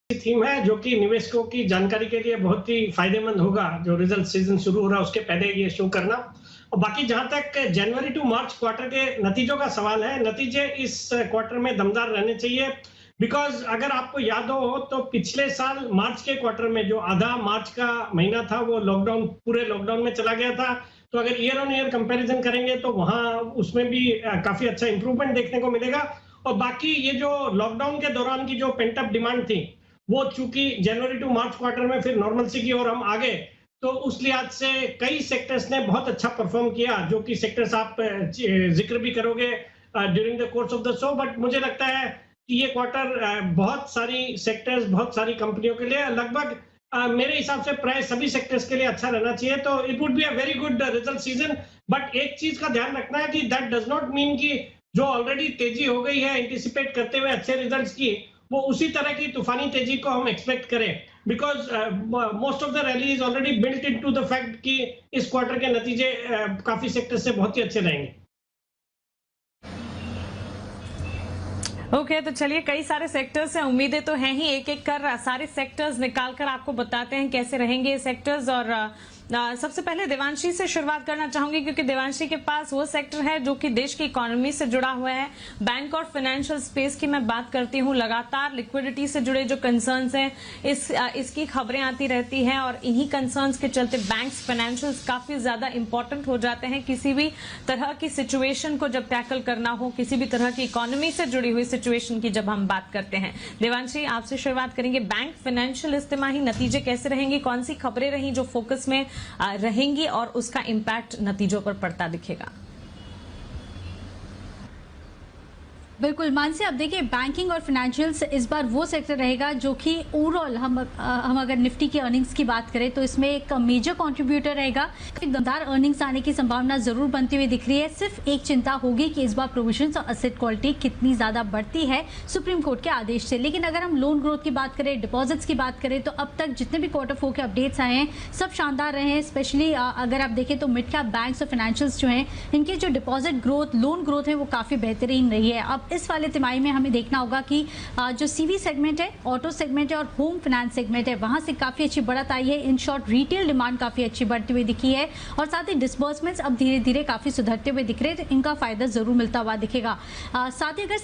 Theme है जो कि निवेशकों की जानकारी के लिए बहुत ही फायदेमंद होगा। जो रिजल्ट सीजन शुरू हो रहा है उसके पहले ये शो करना। और बाकी जहां तक जनवरी टू मार्च क्वार्टर के नतीजों का सवाल है, नतीजे इस क्वार्टर में दमदार रहने चाहिए। बिकॉज अगर आपको याद हो तो पिछले साल मार्च के क्वार्टर में जो आधा मार्च का महीना था वो पूरे लॉकडाउन में चला गया था। तो अगर ईयर ऑन ईयर कंपैरिजन करेंगे तो वहां उसमें भी काफी अच्छा इंप्रूवमेंट देखने को मिलेगा। और बाकी ये जो लॉकडाउन के दौरान की जो पेंट अप डिमांड थी, वो चूंकि जनवरी टू मार्च क्वार्टर में फिर नॉर्मलसी की ओर हम आ गए, तो उस लिहाज से कई सेक्टर्स ने बहुत अच्छा परफॉर्म किया, जो कि सेक्टर्स आप जिक्र भी करोगे during the course of the show. But मुझे लगता है कि ये क्वार्टर बहुत सारी सेक्टर्स, बहुत सारी कंपनियों के लिए लगभग मेरे हिसाब से प्राय सभी सेक्टर्स के लिए अच्छा रहना चाहिए। तो it would be a very good result season. But एक चीज का ध्यान रखना है कि दैट डज नॉट मीन कि जो ऑलरेडी तेजी हो गई है एंटिसिपेट करते हुए अच्छे रिजल्ट्स की, वो उसी तरह की तूफानी तेजी को हम एक्सपेक्ट करें। Because most of the rally is already built into the fact कि इस क्वार्टर के नतीजे काफी सेक्टर से बहुत ही अच्छे रहेंगे। ओके तो चलिए, कई सारे सेक्टर्स हैं, उम्मीदें तो हैं ही, एक एक कर सारे सेक्टर्स निकालकर आपको बताते हैं कैसे रहेंगे ये सेक्टर्स। और सबसे पहले देवांशी से शुरुआत करना चाहूंगी, क्योंकि देवांशी के पास वो सेक्टर है जो कि देश की इकोनॉमी से जुड़ा हुआ है। बैंक और फाइनेंशियल स्पेस की मैं बात करती हूँ, लगातार लिक्विडिटी से जुड़े जो कंसर्न्स हैं इसकी खबरें आती रहती हैं, और इन्हीं कंसर्न्स के चलते बैंक्स, फाइनेंशियल्स काफी ज्यादा इंपॉर्टेंट हो जाते हैं किसी भी तरह की सिचुएशन को जब टैकल करना हो, किसी भी तरह की इकोनॉमी से जुड़ी हुई सिचुएशन की जब हम बात करते हैं। देवांशी, आपसे शुरुआत करेंगे। बैंक फाइनेंशियल इस्तेमाही नतीजे कैसे रहेंगे, कौन सी खबरें रही जो फोकस में रहेंगी और उसका इंपैक्ट नतीजों पर पड़ता दिखेगा? बिल्कुल मानसी, अब देखिए बैंकिंग और फाइनेंशियल्स इस बार वो सेक्टर रहेगा जो कि ओवरऑल हम अगर निफ्टी की अर्निंग्स की बात करें तो इसमें एक मेजर कंट्रीब्यूटर रहेगा। एक दमदार अर्निंग्स आने की संभावना जरूर बनती हुई दिख रही है। सिर्फ एक चिंता होगी कि इस बार प्रोविजंस और एसेट क्वालिटी कितनी ज्यादा बढ़ती है सुप्रीम कोर्ट के आदेश से। लेकिन अगर हम लोन ग्रोथ की बात करें, डिपॉजिट्स की बात करें, तो अब तक जितने भी क्वार्टर 4 के अपडेट्स आए हैं सब शानदार रहे हैं। स्पेशली अगर आप देखें तो मिड कैप बैंक्स और फाइनेंशियल्स जो हैं, इनके जो डिपॉजिट ग्रोथ, लोन ग्रोथ है वो काफी बेहतरीन रही है। अब इस वाले तिमाही में हमें देखना होगा कि जो सीवी सेगमेंट है, ऑटो सेगमेंट है और होम फाइनेंस सेगमेंट है, वहां से काफी अच्छी बढ़त आई है। इन शॉर्ट रिटेल डिमांड काफी अच्छी बढ़ती हुई दिखी है, और साथ ही डिसबर्समेंट्स अब धीरे धीरे काफी सुधरते हुए दिख रहे हैं, तो इनका फायदा जरूर मिलता हुआ दिखेगा। साथ ही अगर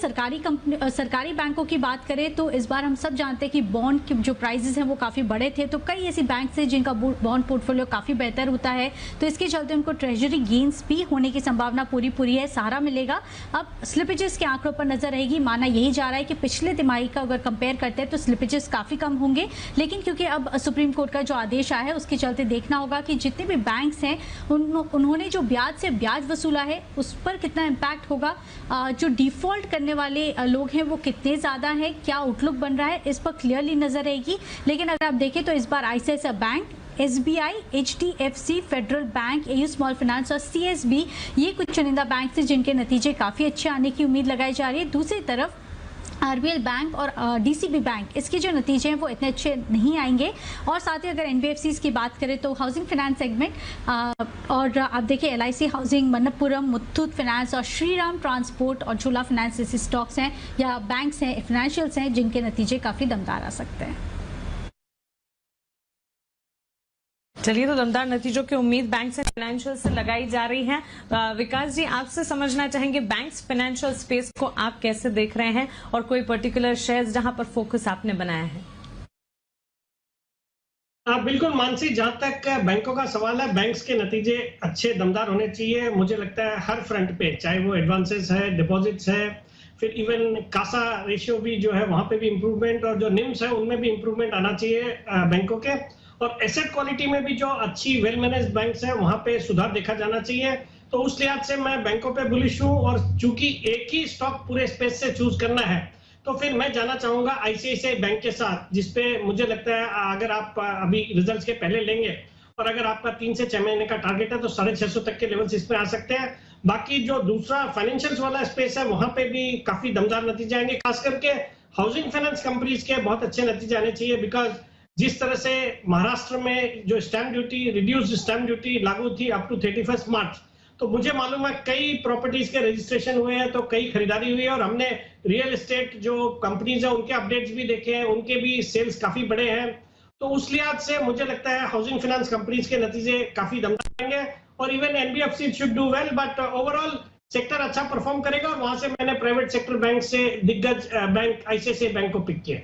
सरकारी बैंकों की बात करें तो इस बार हम सब जानते हैं कि बॉन्ड के जो प्राइजेस हैं वो काफी बड़े थे, तो कई ऐसी बैंक है जिनका बॉन्ड पोर्टफोलियो काफी बेहतर होता है, तो इसके चलते उनको ट्रेजरी गेन्स भी होने की संभावना पूरी है, सहारा मिलेगा। अब स्लिपेजेस के आंकड़ों पर नजर रहेगी। माना यही जा रहा है कि पिछले तिमाही का अगर कंपेयर करते हैं तो स्लिपेजेस काफी कम होंगे, लेकिन क्योंकि अब सुप्रीम कोर्ट का जो आदेश आया है उसके चलते देखना होगा कि जितने भी बैंक्स हैं उन्होंने जो ब्याज से ब्याज वसूला है उस पर कितना इम्पैक्ट होगा, जो डिफॉल्ट करने वाले लोग हैं वो कितने ज्यादा है, क्या आउटलुक बन रहा है, इस पर क्लियरली नजर रहेगी। लेकिन अगर आप देखें तो इस बार ICICI bank, SBI, HDFC, Federal Bank, AU Small Finance और सीएसबी, ये कुछ चुनिंदा बैंक थे जिनके नतीजे काफी अच्छे आने की उम्मीद लगाई जा रही है। दूसरी तरफ आरबीएल बैंक और डीसीबी बैंक, इसके जो नतीजे हैं वो इतने अच्छे नहीं आएंगे। और साथ ही अगर एनबीएफसीज की बात करें तो हाउसिंग फाइनेंस सेगमेंट और आप देखिए LIC housing, Manappuram, Muthoot finance और श्रीराम ट्रांसपोर्ट और झूला फाइनेंस जैसे स्टॉक्स हैं या बैंक्स हैं, फाइनेंशियल्स हैं, जिनके नतीजे काफी दमदार आ सकते हैं। चलिए, तो दमदार नतीजों की उम्मीद बैंक्स एंड फाइनेंशियल से लगाई जा रही है। विकास जी, आपसे समझना चाहेंगे बैंक्स फाइनेंशियल स्पेस को आप कैसे देख रहे हैं, और कोई पर्टिकुलर शेयर्स जहां पर फोकस आपने बनाया है? बिल्कुल मानसी, जहां तक बैंकों का सवाल है, बैंक्स के नतीजे अच्छे दमदार होने चाहिए। मुझे लगता है हर फ्रंट पे, चाहे वो एडवांसेस है, डिपॉजिट्स है, फिर इवन कासा रेशियो भी जो है वहां पे भी इंप्रूवमेंट, और जो निम्स है उनमें भी इंप्रूवमेंट आना चाहिए बैंकों के। और एसेट क्वालिटी में भी जो अच्छी वेल मैनेज बैंक्स हैं वहां पे सुधार देखा जाना चाहिए। तो उस लिहाज से मैं बैंकों पे बुलिश हूं, और चूंकि एक ही स्टॉक पूरे स्पेस से चूज करना है तो फिर मैं जाना चाहूंगा आईसीआईसीआई बैंक के साथ, जिसपे मुझे लगता है अगर आप अभी रिजल्ट्स के पहले लेंगे और अगर आपका 3 से 6 महीने का टारगेट है तो 650 तक के लेवल्स इसमें आ सकते हैं। बाकी जो दूसरा फाइनेंशियल्स वाला स्पेस है वहां पे भी काफी दमदार नतीजे आएंगे, खास करके हाउसिंग फाइनेंस कंपनीज के बहुत अच्छे नतीजे आने चाहिए। बिकॉज जिस तरह से महाराष्ट्र में जो stamp duty, reduced stamp duty लागू थी अप टू 31 मार्च, तो मुझे मालूम है कई प्रॉपर्टीज के रजिस्ट्रेशन हुए हैं, तो कई खरीदारी हुई है, और हमने रियल एस्टेट जो कंपनीज है उनके अपडेट्स भी देखे हैं, उनके भी सेल्स काफी बड़े हैं। तो उस लिहाज से मुझे लगता है हाउसिंग फाइनेंस कंपनीज के नतीजे काफी दमदार होंगे, और even NBFC should do well, but overall sector अच्छा परफॉर्म करेगा। और वहां से मैंने प्राइवेट सेक्टर बैंक से दिग्गज बैंक आईसीआईसीआई बैंक को पिक किया।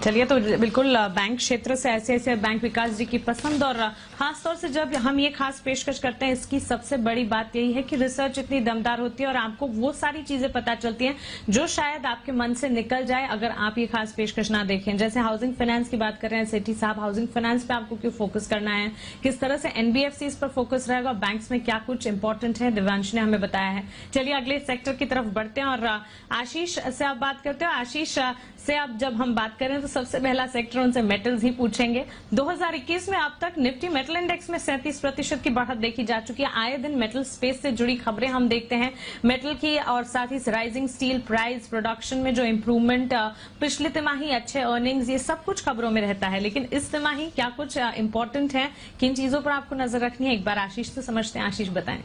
चलिए, तो बिल्कुल बैंक क्षेत्र से ऐसे बैंक विकास जी की पसंद, और खासतौर से जब हम ये खास पेशकश करते हैं, इसकी सबसे बड़ी बात यही है कि रिसर्च इतनी दमदार होती है और आपको वो सारी चीजें पता चलती हैं जो शायद आपके मन से निकल जाए अगर आप ये खास पेशकश ना देखें। जैसे हाउसिंग फाइनेंस की बात कर रहे हैं सेठी साहब, हाउसिंग फाइनेंस पे आपको क्यों फोकस करना है, किस तरह से एनबीएफसी पर फोकस रहेगा, बैंक्स में क्या कुछ इंपॉर्टेंट है, दिव्यांश ने हमें बताया है। चलिए अगले सेक्टर की तरफ बढ़ते हैं और आशीष से आप बात करते हो। आशीष से आप जब हम बात करें तो सबसे पहला सेक्टर उनसे मेटल्स ही पूछेंगे। 2021 में अब तक निफ्टी मेटल इंडेक्स में 37% की बढ़त देखी जा चुकी है। आए दिन मेटल स्पेस से जुड़ी खबरें हम देखते हैं मेटल की, और साथ ही राइजिंग स्टील प्राइस, प्रोडक्शन में जो इम्प्रूवमेंट, पिछली तिमाही अच्छे अर्निंग्स, ये सब कुछ खबरों में रहता है। लेकिन इस तिमाही क्या कुछ इंपॉर्टेंट है, किन चीजों पर आपको नजर रखनी है, एक बार आशीष से समझते हैं। आशीष बताएं।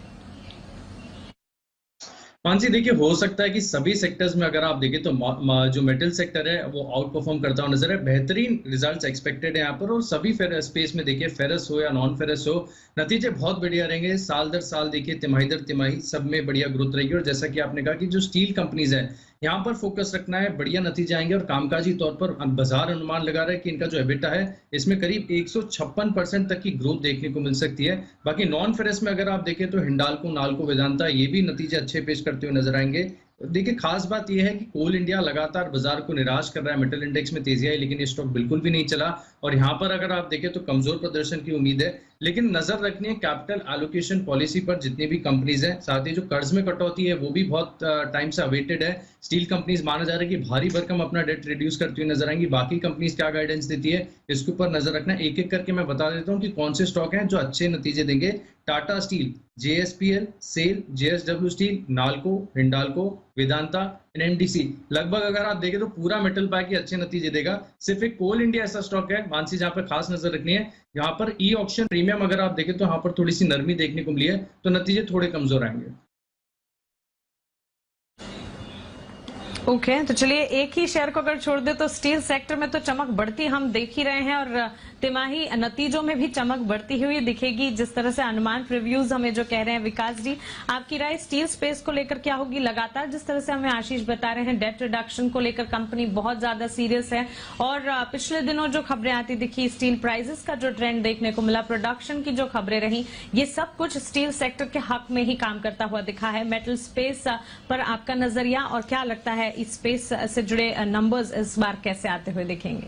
मानसी, देखिए, हो सकता है कि सभी सेक्टर्स में अगर आप देखें तो जो मेटल सेक्टर है वो आउट परफॉर्म करता हुआ नजर है। बेहतरीन रिजल्ट्स एक्सपेक्टेड है यहाँ पर, और सभी स्पेस में देखिए, फेरस हो या नॉन फेरस हो, नतीजे बहुत बढ़िया रहेंगे। साल दर साल देखिए, तिमाही दर तिमाही सब में बढ़िया ग्रोथ रहेगी। और जैसा कि आपने कहा कि जो स्टील कंपनीज है यहाँ पर फोकस रखना है, बढ़िया नतीजे आएंगे। और कामकाजी तौर पर बाजार अनुमान लगा रहा है कि इनका जो एबिटा है इसमें करीब 156% तक की ग्रोथ देखने को मिल सकती है। बाकी नॉन फेरस में अगर आप देखें तो हिंडाल्को, नाल्को, वेदांता, ये भी नतीजे अच्छे पेश करते हुए नजर आएंगे। देखिए, खास बात यह है कि कोल इंडिया लगातार बाजार को निराश कर रहा है। मेटल इंडेक्स में तेजी आई लेकिन ये स्टॉक बिल्कुल भी नहीं चला, और यहाँ पर अगर आप देखें तो कमजोर प्रदर्शन की उम्मीद है। लेकिन नजर रखनी है कैपिटल एलोकेशन पॉलिसी पर, जितनी भी कंपनीज हैं। साथ ही जो कर्ज में कटौती है वो भी बहुत टाइम से अवेटेड है। स्टील कंपनीज माना जा रहा है कि भारी भरकम अपना डेट रिड्यूस करती हुई नजर आएंगी। बाकी कंपनीज क्या गाइडेंस देती है इसके ऊपर नजर रखना है। एक एक करके मैं बता देता हूँ कि कौन से स्टॉक हैं जो अच्छे नतीजे देंगे। Tata steel, JSPL, SAIL, JSW steel, Nalco, Hindalco, Vedanta, NMDC, लगभग अगर आप देखें तो पूरा मेटल पैक ही अच्छे नतीजे देगा। सिर्फ एक कोल इंडिया ऐसा स्टॉक है मानसी जहां पर खास नजर रखनी है। यहाँ पर ई ऑक्शन प्रीमियम अगर आप देखें तो यहाँ पर थोड़ी सी नरमी देखने को मिली है, तो नतीजे थोड़े कमजोर आएंगे। ओके, तो चलिए एक ही शेयर को अगर छोड़ दे तो स्टील सेक्टर में तो चमक बढ़ती हम देख ही रहे हैं, और तिमाही नतीजों में भी चमक बढ़ती हुई दिखेगी जिस तरह से अनुमान प्रीव्यूज हमें जो कह रहे हैं। विकास जी, आपकी राय स्टील स्पेस को लेकर क्या होगी? लगातार जिस तरह से हमें आशीष बता रहे हैं, डेट रिडक्शन को लेकर कंपनी बहुत ज्यादा सीरियस है, और पिछले दिनों जो खबरें आती दिखी, स्टील प्राइसेस का जो ट्रेंड देखने को मिला, प्रोडक्शन की जो खबरें रही, ये सब कुछ स्टील सेक्टर के हक में ही काम करता हुआ दिखा है। मेटल स्पेस पर आपका नजरिया, और क्या लगता है इस स्पेस से जुड़े नंबर्स इस बार कैसे आते हुए दिखेंगे?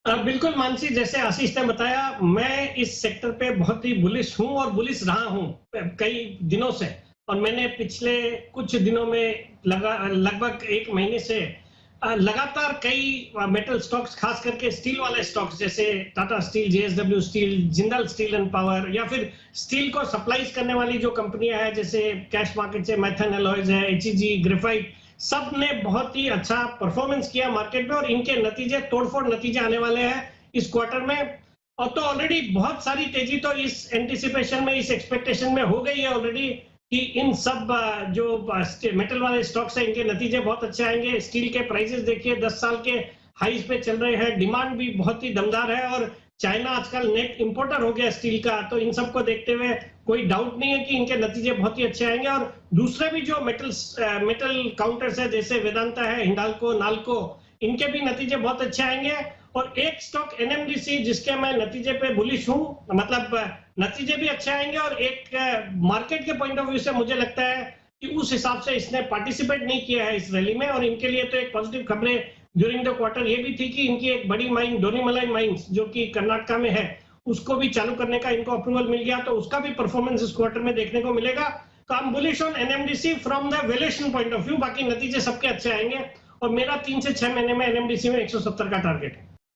बिल्कुल मानसी, जैसे आशीष ने बताया, मैं इस सेक्टर पे बहुत ही बुलिश हूं और बुलिश रहा हूं कई दिनों से। और मैंने पिछले कुछ दिनों में लगभग एक महीने से लगातार कई मेटल स्टॉक्स, खास करके स्टील वाले स्टॉक्स जैसे Tata steel, JSW steel, Jindal steel and power, या फिर स्टील को सप्लाईज करने वाली जो कंपनियां हैं जैसे कैश मार्केट से मैथन एलॉयज है, एचईजी, ग्रेफाइट, सब ने बहुत ही अच्छा परफॉर्मेंस किया मार्केट में, और इनके नतीजे तोड़फोड़ नतीजे आने वाले हैं इस क्वार्टर में। और तो ऑलरेडी बहुत सारी तेजी तो इस एंटिसिपेशन में, इस एक्सपेक्टेशन में हो गई है ऑलरेडी कि इन सब जो मेटल वाले स्टॉक्स हैं इनके नतीजे बहुत अच्छे आएंगे। स्टील के प्राइसेस देखिए 10 साल के हाईज पे चल रहे हैं, डिमांड भी बहुत ही दमदार है, और चाइना आजकल नेट इंपोर्टर हो गया स्टील का। तो इन सबको देखते हुए कोई डाउट नहीं है कि इनके नतीजे बहुत ही अच्छे आएंगे। और दूसरे भी जो मेटल काउंटर्स है जैसे वेदांता है, हिंडाल्को, नाल्को, इनके भी नतीजे बहुत अच्छे आएंगे। और एक स्टॉक एनएमडीसी जिसके मैं नतीजे पे बुलिश हूं, मतलब नतीजे भी अच्छे आएंगे, और एक मार्केट के पॉइंट ऑफ व्यू से मुझे लगता है कि उस हिसाब से इसने पार्टिसिपेट नहीं किया है इस रैली में। और इनके लिए तो एक पॉजिटिव खबरें ड्यूरिंग द क्वार्टर ये भी थी कि इनकी एक बड़ी माइन डोनीमलाई माइंस जो कि कर्नाटका में है, उसको भी चालू करने का इनको अप्रूवल मिल गया, तो उसका भी परफॉर्मेंस इस क्वार्टर में देखने को मिलेगा। तो I am bullish on NMDC from the valuation point of view. बाकी नतीजे सबके अच्छे आएंगे, और मेरा 3 से 6 महीने में एनएमडीसी में 170 का टारगेट है।